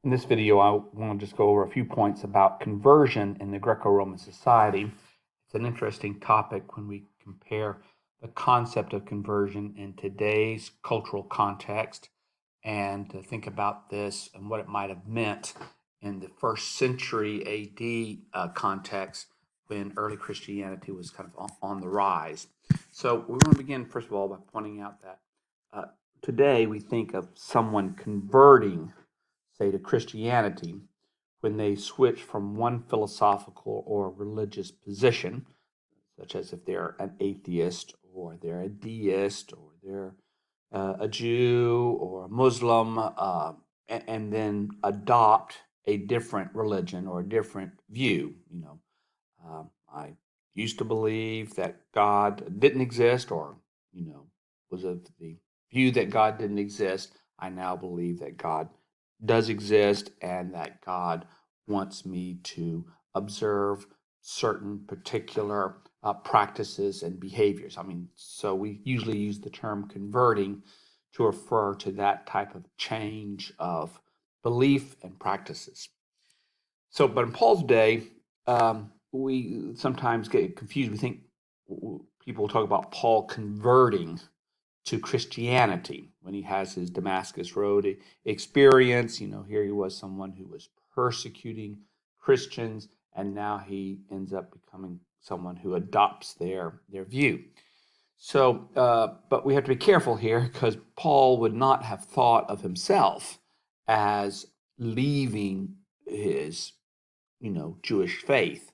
In this video, I want to just go over a few points about conversion in the Greco-Roman society. It's an interesting topic when we compare the concept of conversion in today's cultural context and to think about this and what it might have meant in the first century AD context when early Christianity was kind of on the rise. So we want to begin, first of all, by pointing out that uh, today we think of someone converting, say, to Christianity when they switch from one philosophical or religious position, such as if they're an atheist or they're a deist or they're a Jew or a Muslim, and then adopt a different religion or a different view. I used to believe that God didn't exist, or was of the view that God didn't exist. I now believe that God does exist and that God wants me to observe certain particular practices and behaviors. So we usually use the term converting to refer to that type of change of belief and practices. So, but in Paul's day, we sometimes get confused. We think people talk about Paul converting to Christianity when he has his Damascus Road experience. Here he was someone who was persecuting Christians, and now he ends up becoming someone who adopts their view. So, but we have to be careful here because Paul would not have thought of himself as leaving his, Jewish faith.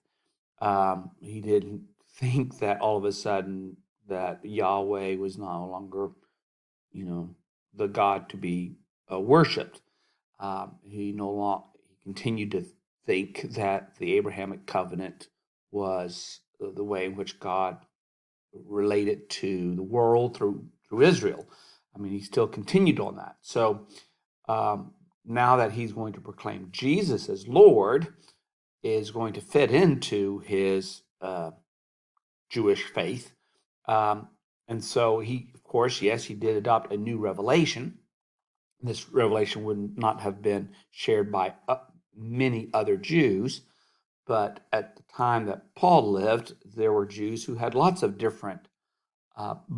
He didn't think that all of a sudden that Yahweh was no longer, the God to be worshipped. He continued to think that the Abrahamic covenant was the way in which God related to the world through Israel. He still continued on that. So now that he's going to proclaim Jesus as Lord, is going to fit into his Jewish faith. And so he, of course, yes, he did adopt a new revelation. This revelation would not have been shared by many other Jews, but at the time that Paul lived, there were Jews who had lots of different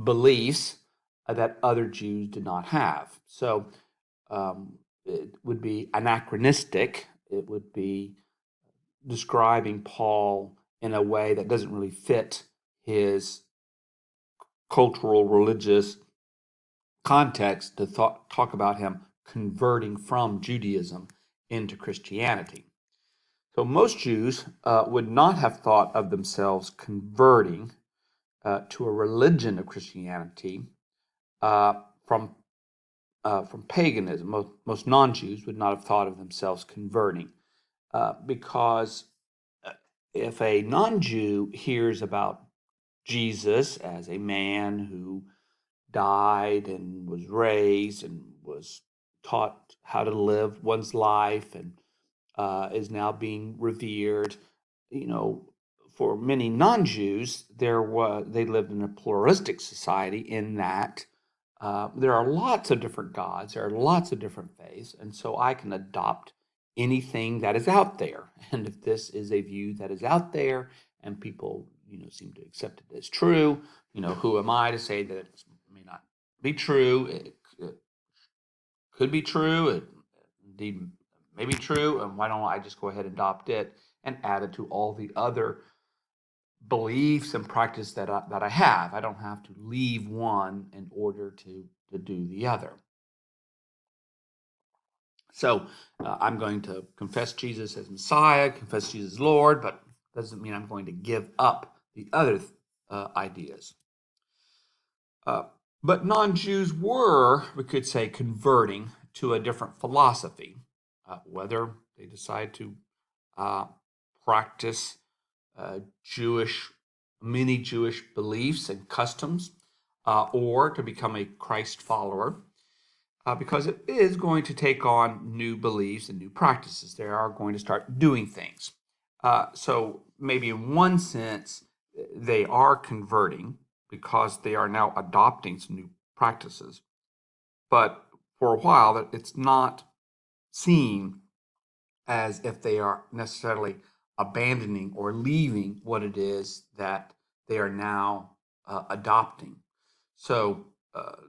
beliefs that other Jews did not have. So it would be anachronistic. It would be describing Paul in a way that doesn't really fit his cultural, religious context to talk about him converting from Judaism into Christianity. So most Jews would not have thought of themselves converting to a religion of Christianity uh, from paganism. Most non-Jews would not have thought of themselves converting because if a non-Jew hears about Jesus as a man who died and was raised and was taught how to live one's life and is now being revered, you know, for many non-Jews, they lived in a pluralistic society in that there are lots of different gods, there are lots of different faiths, and so I can adopt anything that is out there. And if this is a view that is out there and people, seem to accept it as true, who am I to say that it may not be true? It could be true. It indeed may be true. And why don't I just go ahead and adopt it and add it to all the other beliefs and practice that I have? I don't have to leave one in order to do the other. So I'm going to confess Jesus as Messiah, confess Jesus as Lord, but doesn't mean I'm going to give up the other ideas. But non-Jews were, we could say, converting to a different philosophy, whether they decide to uh, practice Jewish, many Jewish beliefs and customs, or to become a Christ follower, because it is going to take on new beliefs and new practices. They are going to start doing things. So maybe in one sense, they are converting because they are now adopting some new practices. But for a while, that it's not seen as if they are necessarily abandoning or leaving what it is that they are now adopting. So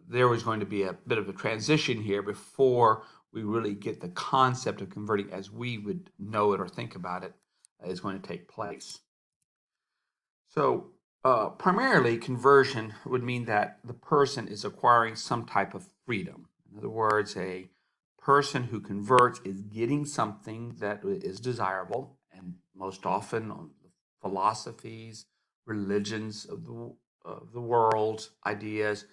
there was going to be a bit of a transition here before we really get the concept of converting as we would know it or think about it is going to take place. So primarily, conversion would mean that the person is acquiring some type of freedom. In other words, a person who converts is getting something that is desirable, and most often the philosophies, religions of the world, ideas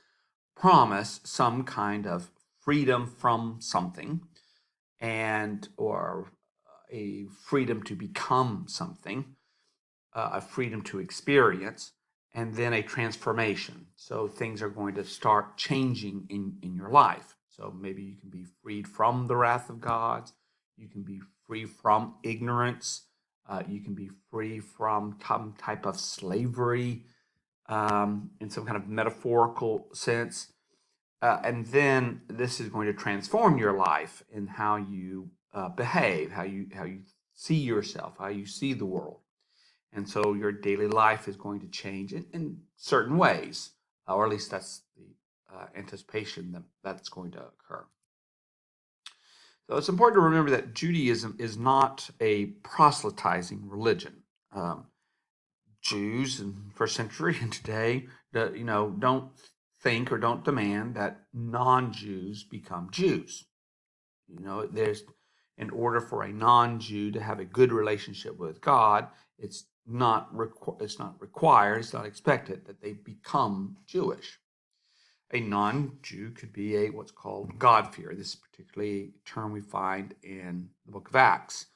promise some kind of freedom from something and or a freedom to become something, a freedom to experience, and then a transformation. So things are going to start changing in your life. So maybe you can be freed from the wrath of God. You can be free from ignorance. You can be free from some type of slavery in some kind of metaphorical sense. And then this is going to transform your life in how you behave, how you see yourself, how you see the world. And so your daily life is going to change in certain ways, or at least that's the anticipation that that's going to occur. So it's important to remember that Judaism is not a proselytizing religion. Jews in first century and today, don't think or don't demand that non-Jews become Jews. There's in order for a non-Jew to have a good relationship with God, it's not required, it's not expected that they become Jewish. A non-Jew could be a what's called God-fearer. This is particularly a term we find in the book of Acts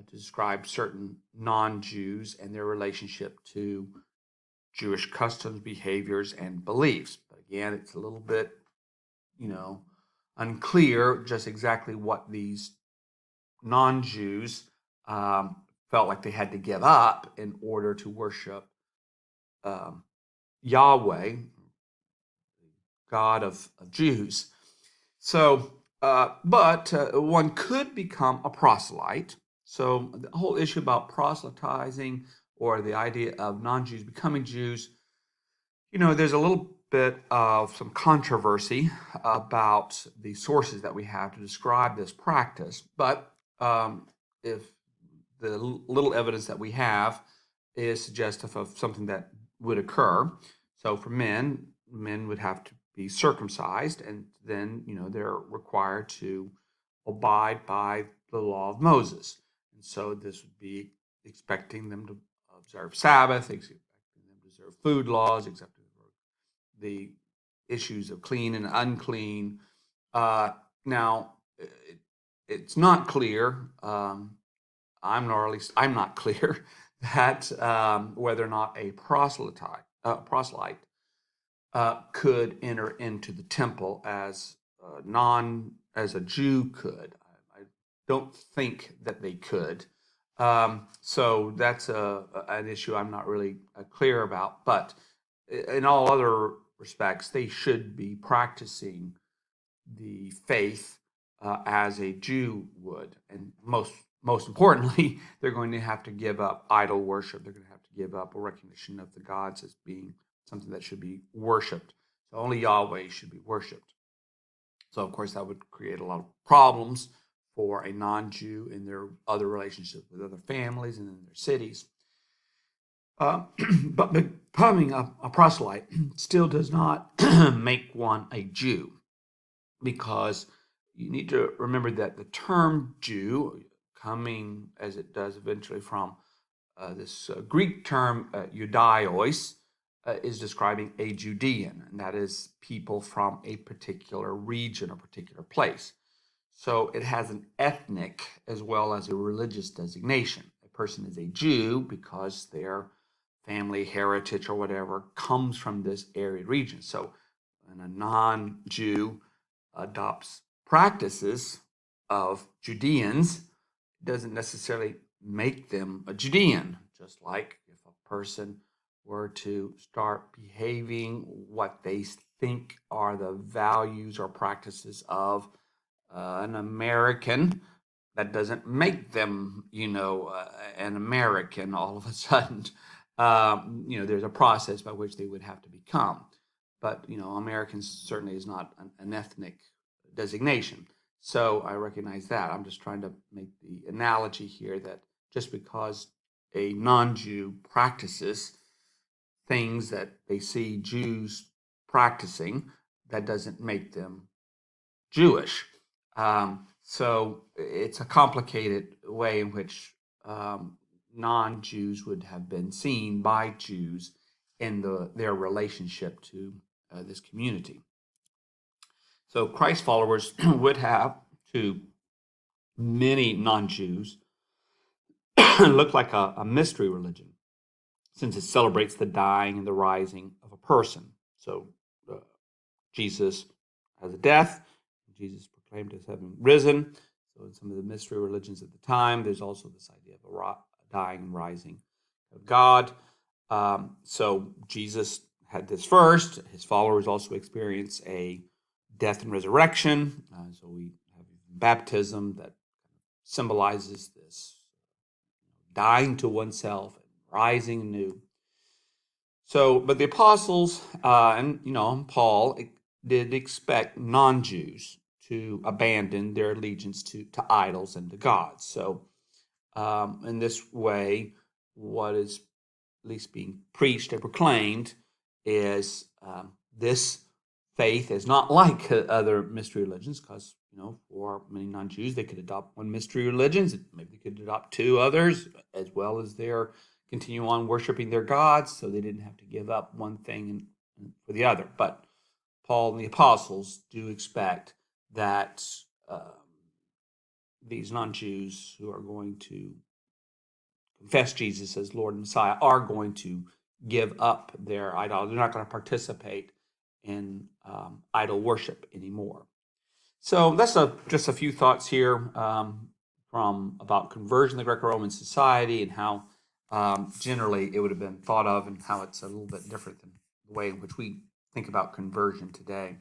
to describe certain non-Jews and their relationship to Jewish customs, behaviors, and beliefs. But again, it's a little bit, unclear just exactly what these non-Jews felt like they had to give up in order to worship um, Yahweh, God of Jews. So, but one could become a proselyte. So the whole issue about proselytizing or the idea of non-Jews becoming Jews, there's a little bit of some controversy about the sources that we have to describe this practice. But if the little evidence that we have is suggestive of something that would occur. So for men would have to be circumcised, and then they're required to abide by the law of Moses. And so this would be expecting them to observe Sabbath, expecting them to observe food laws, accepting the issues of clean and unclean. Now, it's not clear. Or at least I'm not clear that whether or not a proselyte could enter into the temple as as a Jew could. I don't think that they could. So that's an issue I'm not really clear about. But in all other respects, they should be practicing the faith as a Jew would, and most importantly, they're going to have to give up idol worship. They're going to have to give up a recognition of the gods as being something that should be worshipped. So only Yahweh should be worshipped. So of course that would create a lot of problems for a non-Jew in their other relationships with other families and in their cities. But becoming a proselyte still does not make one a Jew, because you need to remember that the term Jew, coming as it does eventually from this Greek term Judaios, is describing a Judean, and that is people from a particular region or particular place. So it has an ethnic as well as a religious designation. A person is a Jew because their family heritage or whatever comes from this area region. So when a non-Jew adopts practices of Judeans, it doesn't necessarily make them a Judean. Just like if a person were to start behaving what they think are the values or practices of an American, that doesn't make them, an American all of a sudden. There's a process by which they would have to become. But, Americans certainly is not an ethnic designation. So I recognize that. I'm just trying to make the analogy here that just because a non-Jew practices things that they see Jews practicing, that doesn't make them Jewish. So it's a complicated way in which non-Jews would have been seen by Jews in their relationship to this community. So Christ followers would have, to many non-Jews, look like a mystery religion, since it celebrates the dying and the rising of a person. So Jesus has a death, Jesus proclaimed as having risen. So in some of the mystery religions at the time, there's also this idea of a dying and rising of God. So Jesus had this first. His followers also experience a death and resurrection. So we have baptism that symbolizes this dying to oneself and rising anew. So, but the apostles and Paul did expect non-Jews to abandon their allegiance to idols and to gods. So, in this way, what is at least being preached and proclaimed is this faith is not like other mystery religions, because for many non-Jews they could adopt one mystery religion, maybe they could adopt two others, as well as their continue on worshiping their gods, so they didn't have to give up one thing for the other. But Paul and the apostles do expect that these non-Jews who are going to confess Jesus as Lord and Messiah are going to give up their idol. They're not going to participate in idol worship anymore. So that's just a few thoughts here from about conversion in the Greco-Roman society and how generally it would have been thought of, and how it's a little bit different than the way in which we think about conversion today.